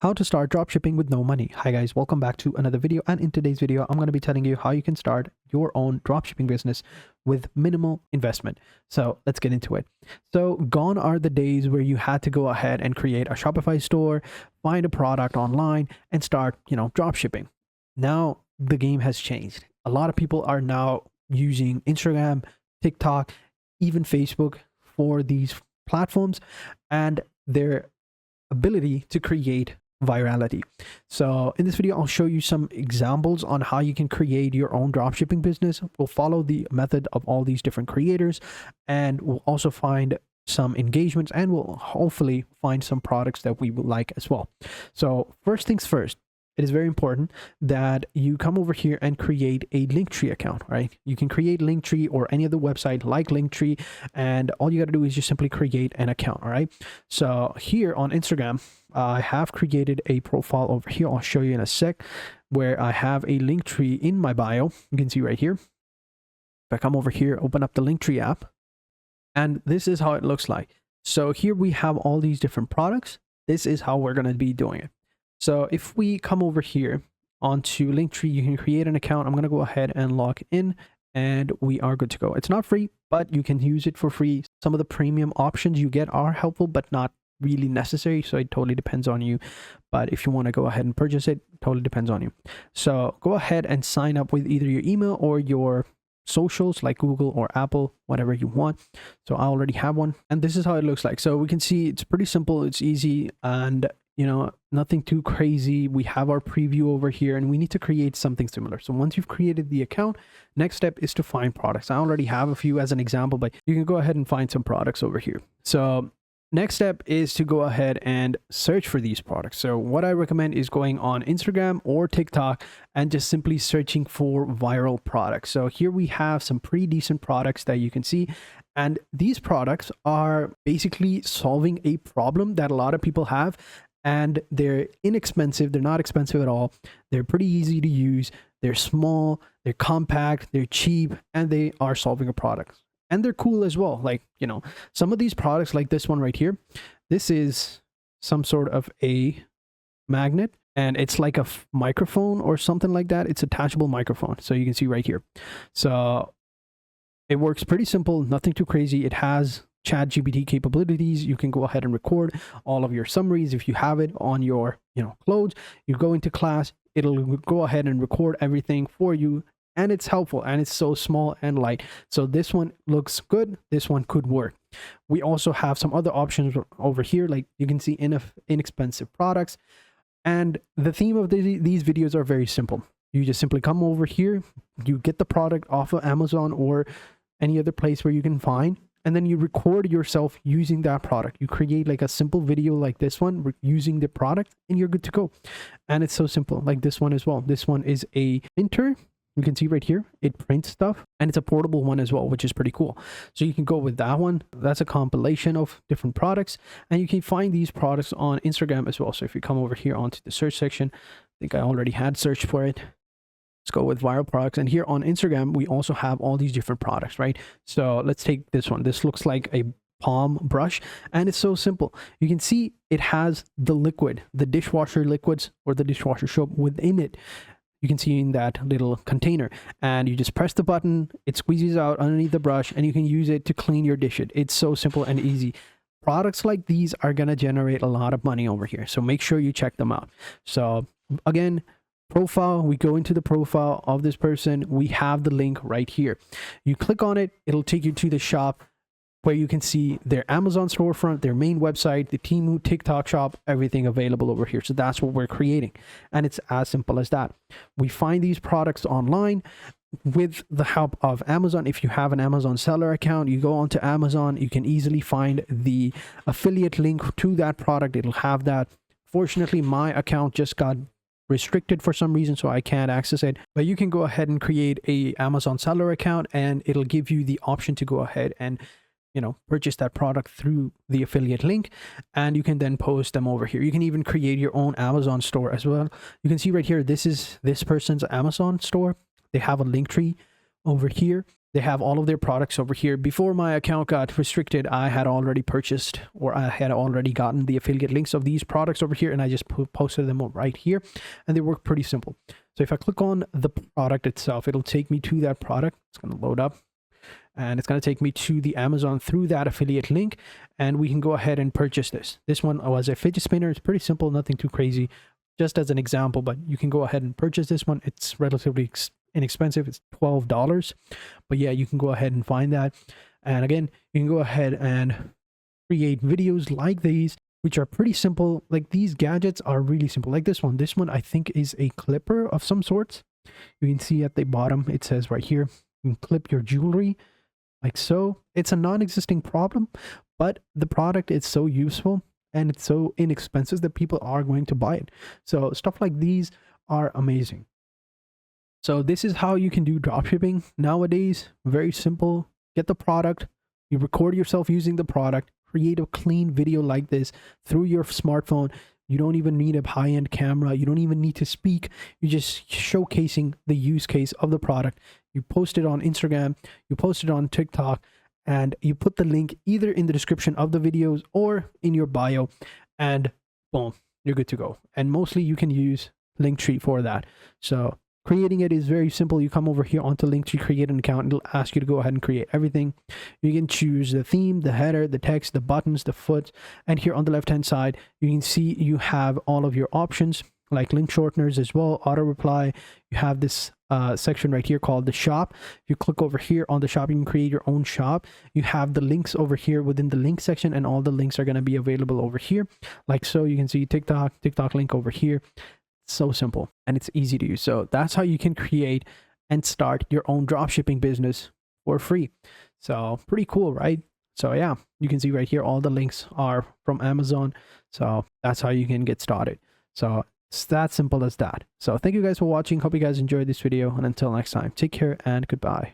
How to start dropshipping with no money. Hi guys, welcome back to another video, and in today's video I'm going to be telling you how you can start your own dropshipping business with minimal investment. So let's get into it. So gone are the days where you had to go ahead and create a Shopify store, find a product online and start, dropshipping. Now the game has changed. A lot of people are now using Instagram, TikTok, even Facebook for these platforms and their ability to create virality. So in this video, I'll show you some examples on how you can create your own dropshipping business. We'll follow the method of all these different creators, and we'll also find some engagements, and we'll hopefully find some products that we will like as well. So first things first, it is very important that you come over here and create a Linktree account, right? You can create Linktree or any other website like Linktree, and all you got to do is just simply create an account. All right. So here on Instagram, I have created a profile over here. I'll show you in a sec, where I have a Linktree in my bio. You can see right here. If I come over here, open up the Linktree app, and this is how it looks like. So here we have all these different products. This is how we're going to be doing it. So if we come over here onto Linktree, you can create an account. I'm going to go ahead and log in, and we are good to go. It's not free, but you can use it for free. Some of the premium options you get are helpful, but not really necessary. So it totally depends on you. But if you want to go ahead and purchase it, totally depends on you. So go ahead and sign up with either your email or your socials like Google or Apple, whatever you want. So I already have one, and this is how it looks like. So we can see it's pretty simple, it's easy, and nothing too crazy. We have our preview over here, and we need to create something similar. So once you've created the account, next step is to find products. I already have a few as an example, but you can go ahead and find some products over here. So next step is to go ahead and search for these products. So what I recommend is going on Instagram or TikTok and just simply searching for viral products. So here we have some pretty decent products that you can see. And these products are basically solving a problem that a lot of people have. And they're inexpensive. They're not expensive at all. They're pretty easy to use. They're small, they're compact, they're cheap, and they are solving a product. And they're cool as well. Like, some of these products like this one right here, this is some sort of a magnet, and it's like a microphone or something like that. It's attachable microphone. So you can see right here. So it works pretty simple, nothing too crazy. It has ChatGPT capabilities. You can go ahead and record all of your summaries if you have it on your clothes. You go into class, it'll go ahead and record everything for you, and it's helpful, and it's so small and light. So this one looks good. This one could work. We also have some other options over here, like you can see inexpensive products. And the theme of these videos are very simple. You just simply come over here, you get the product off of Amazon or any other place where you can find, and then you record yourself using that product. You create like a simple video like this one using the product, and you're good to go. And it's so simple, like this one as well. This one is a printer. You can see right here, it prints stuff, and it's a portable one as well, which is pretty cool. So you can go with that one. That's a compilation of different products, and you can find these products on Instagram as well. So if you come over here onto the search section, I think I already had searched for it. Let's go with viral products. And here on Instagram, we also have all these different products, right? So let's take this one. This looks like a palm brush, and it's so simple. You can see it has the liquid, the dishwasher liquids or the dishwasher soap within it. You can see in that little container, and you just press the button, it squeezes out underneath the brush, and you can use it to clean your dish. It's so simple and easy. Products like these are going to generate a lot of money over here. So make sure you check them out. So again, profile, we go into the profile of this person. We have the link right here. You click on it, it'll take you to the shop where you can see their Amazon storefront, their main website, the Temu TikTok shop, everything available over here. So that's what we're creating. And it's as simple as that. We find these products online with the help of Amazon. If you have an Amazon seller account, you go onto Amazon, you can easily find the affiliate link to that product. It'll have that. Fortunately, my account just got restricted for some reason, so I can't access it, but you can go ahead and create a Amazon seller account, and it'll give you the option to go ahead and purchase that product through the affiliate link, and you can then post them over here. You can even create your own Amazon store as well. You can see right here, this is this person's Amazon store. They have a Linktree over here, They have all of their products over here. Before my account got restricted, I had already purchased, or I had already gotten the affiliate links of these products over here, and I just posted them right here, and they work pretty simple. So if I click on the product itself, it'll take me to that product. It's going to load up, and it's going to take me to the Amazon through that affiliate link, and we can go ahead and purchase this. This one was a fidget spinner. It's pretty simple, nothing too crazy, just as an example, but you can go ahead and purchase this one. It's relatively inexpensive. It's $12, but yeah, you can go ahead and find that. And again, you can go ahead and create videos like these, which are pretty simple. Like, these gadgets are really simple. Like this one I think is a clipper of some sorts. You can see at the bottom, it says right here, you can clip your jewelry like so. It's a non-existing problem, but the product is so useful and it's so inexpensive that people are going to buy it. So stuff like these are amazing. So this is how you can do dropshipping nowadays. Very simple. Get the product, you record yourself using the product, create a clean video like this through your smartphone. You don't even need a high-end camera. You don't even need to speak. You're just showcasing the use case of the product. You post it on Instagram, you post it on TikTok, and you put the link either in the description of the videos or in your bio, and boom, you're good to go. And mostly you can use Linktree for that. So creating it is very simple. You come over here onto Linktree, create an account, and it'll ask you to go ahead and create everything. You can choose the theme, the header, the text, the buttons, the foots, and here on the left hand side you can see you have all of your options like link shorteners as well, auto reply. You have this section right here called the shop. If you click over here on the shop, you can create your own shop. You have the links over here within the link section, and all the links are going to be available over here like so. You can see TikTok link over here. So simple, and it's easy to use. So that's how you can create and start your own dropshipping business for free. So pretty cool, right? So yeah, you can see right here all the links are from Amazon. So that's how you can get started. So it's that simple as that. So thank you guys for watching. Hope you guys enjoyed this video, and until next time, take care and goodbye.